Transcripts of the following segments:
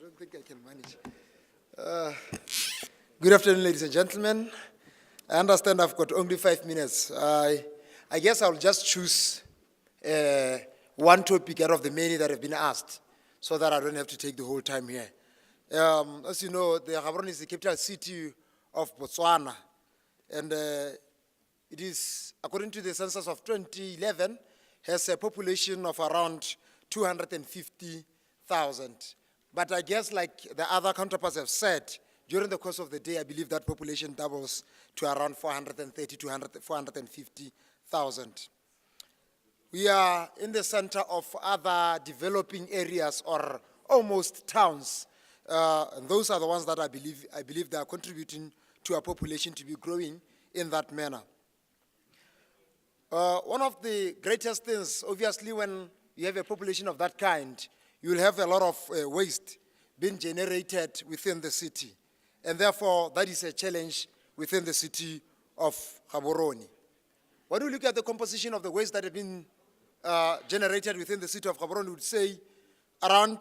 don't think I can manage. Good afternoon, ladies and gentlemen. I understand I've got only 5 minutes. I guess I'll just choose one topic out of the many that have been asked so that I don't have to take the whole time here. As you know, the Gaborone is the capital city of Botswana. And it is, according to the census of 2011, has a population of around 250,000. But I guess like the other counterparts have said, during the course of the day, I believe that population doubles to around 430 to 450,000. We are in the center of other developing areas or almost towns. And those are the ones that I believe they are contributing to our population to be growing in that manner. One of the greatest things, obviously, when you have a population of that kind, you will have a lot of waste being generated within the city. And therefore, that is a challenge within the city of Gaborone. When we look at the composition of the waste that have been generated within the city of Gaborone, we would say around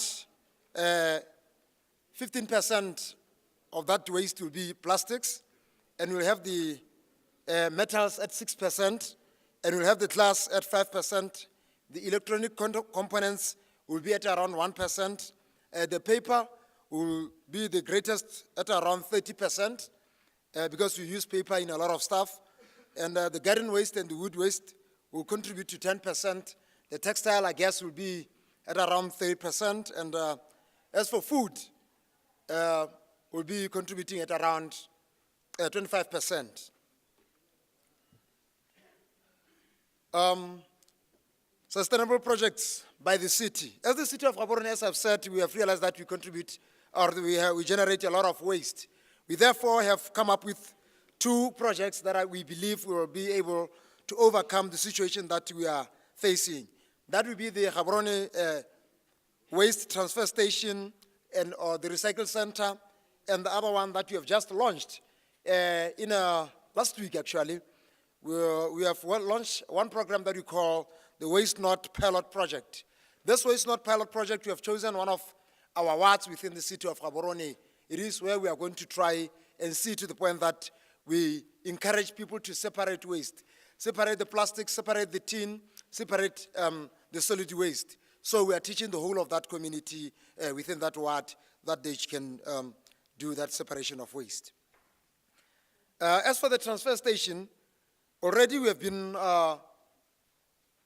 15% of that waste will be plastics, and we'll have the metals at 6%, and we'll have the glass at 5%. The electronic components will be at around 1%. The paper will be the greatest at around 30%, because we use paper in a lot of stuff. And the garden waste and the wood waste will contribute to 10%. The textile, I guess, will be at around 30%. And as for food, will be contributing at around 25%. Sustainable projects by the city. As the city of Gaborone, as I've said, we have realized that we contribute, or we generate a lot of waste. We therefore have come up with 2 projects that we believe will be able to overcome the situation that we are facing. That will be the Gaborone Waste Transfer Station or the Recycle Center, and the other one that we have just launched last week, actually. We have launched one program that we call the Waste Not Pilot Project. This Waste Not Pilot Project, we have chosen one of our wards within the city of Gaborone. It is where we are going to try and see to the point that we encourage people to separate waste. Separate the plastic, separate the tin, separate the solid waste. So we are teaching the whole of that community within that ward that they can do that separation of waste. As for the transfer station, already we have been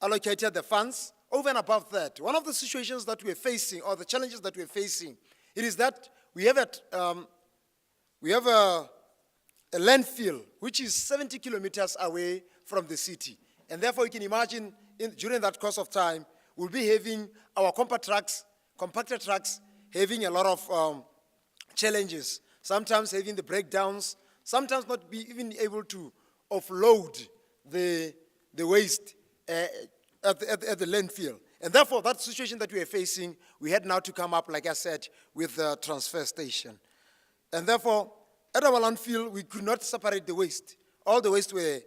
allocated the funds. Over and above that, one of the situations that we're facing, or the challenges that we're facing, it is that we have a landfill which is 70 kilometers away from the city. And therefore, you can imagine during that course of time, we'll be having our compactor trucks having a lot of challenges, sometimes having the breakdowns, sometimes not be even able to offload the waste at the landfill. And therefore, that situation that we are facing, we had now to come up, like I said, with the transfer station. And therefore, at our landfill, we could not separate the waste. All the waste were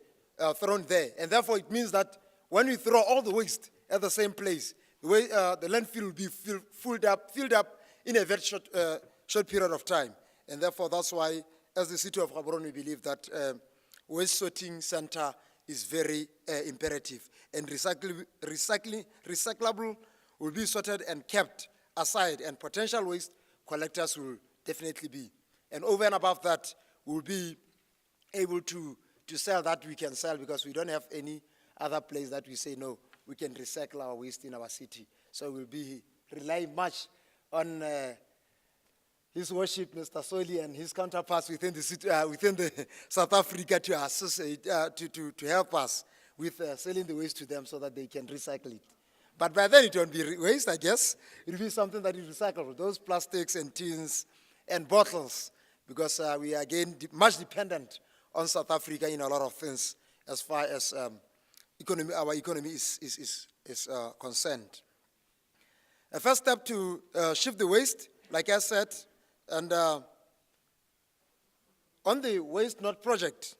thrown there. And therefore, it means that when we throw all the waste at the same place, the landfill will be filled up in a very short period of time. And therefore, that's why, as the city of Gaborone, we believe that waste sorting center is very imperative. And recyclable will be sorted and kept aside, and potential waste collectors will definitely be. And over and above that, we'll be able to sell that we can sell, because we don't have any other place that we say, no, we can recycle our waste in our city. So we'll be relying much on His Worship, Mr. Soli, and his counterparts within the city, within the South Africa to associate, to help us with selling the waste to them so that they can recycle it. But by then it won't be waste, I guess. It will be something that is recyclable, those plastics and tins and bottles, because we are, again, much dependent on South Africa in a lot of things as far as our economy is concerned. A first step to shift the waste, like I said, and on the Waste Not project,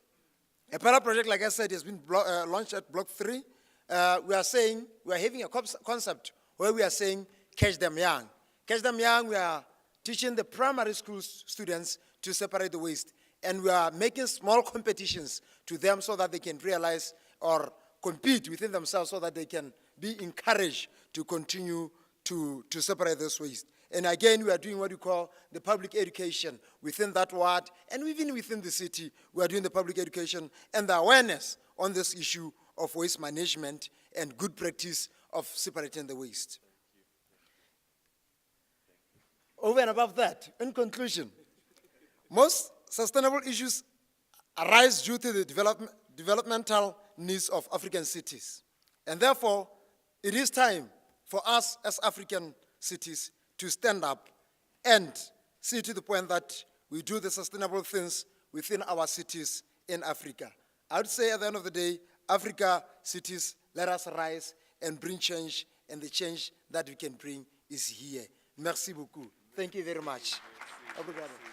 a pilot project, like I said, has been launched at Block 3. We are having a concept where we are saying, catch them young. Catch them young, we are teaching the primary school students to separate the waste. And we are making small competitions to them so that they can realize or compete within themselves so that they can be encouraged to continue to separate this waste. And again, we are doing what we call the public education within that ward, and even within the city, we are doing the public education and the awareness on this issue of waste management and good practice of separating the waste. Over and above that, in conclusion, most sustainable issues arise due to the developmental needs of African cities. And therefore, it is time for us as African cities to stand up and see to the point that we do the sustainable things within our cities in Africa. I would say at the end of the day, Africa cities, let us rise and bring change, and the change that we can bring is here. Merci beaucoup. Thank you very much. Obrigado.